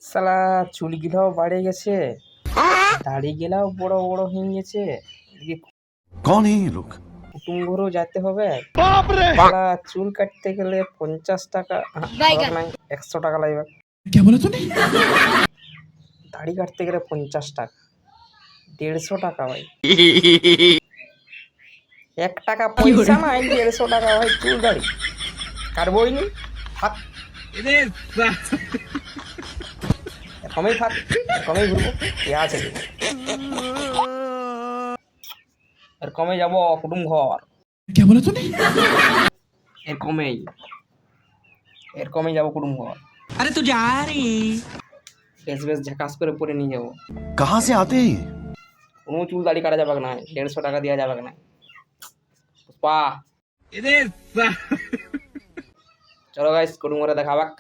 শালা চুলগুলাও বাড়ে গেছে, দাড়িগুলাও বড় বড় হয়ে গেছে। এদিকে कौन है ये लोग? কুটুম ঘরেও যেতে হবে। শালা চুল কাটতে গেলে 50 টাকা হবে নাই, 100 টাকা লাগবে। क्या बोला तूने? দাড়ি কাটতে গেলে 50 টাকা, 150 টাকা ভাই। 1 টাকা পয়সা নাই, 150 টাকা ভাই চুল দাড়ি কাটবই নি। থাক এরকমই থাক, এরকমই ঘুরবো, কে আছে কি? এরকমই যাবো কুটুম ঘর, क्या बोला तूने? এরকমই এরকমই যাবো কুটুম ঘর। अरे तू जा रही বেশ বেশ ঝাকাস করে পরে নিয়ে যাবো। कहाँ से आते हैं ये? কোনো চুল দাড়ি কাটা যাবে না, 150 টাকা দেওয়া যাবে না। পুষ্পা চলো গাইস কুটুম ঘরে দেখা বাক।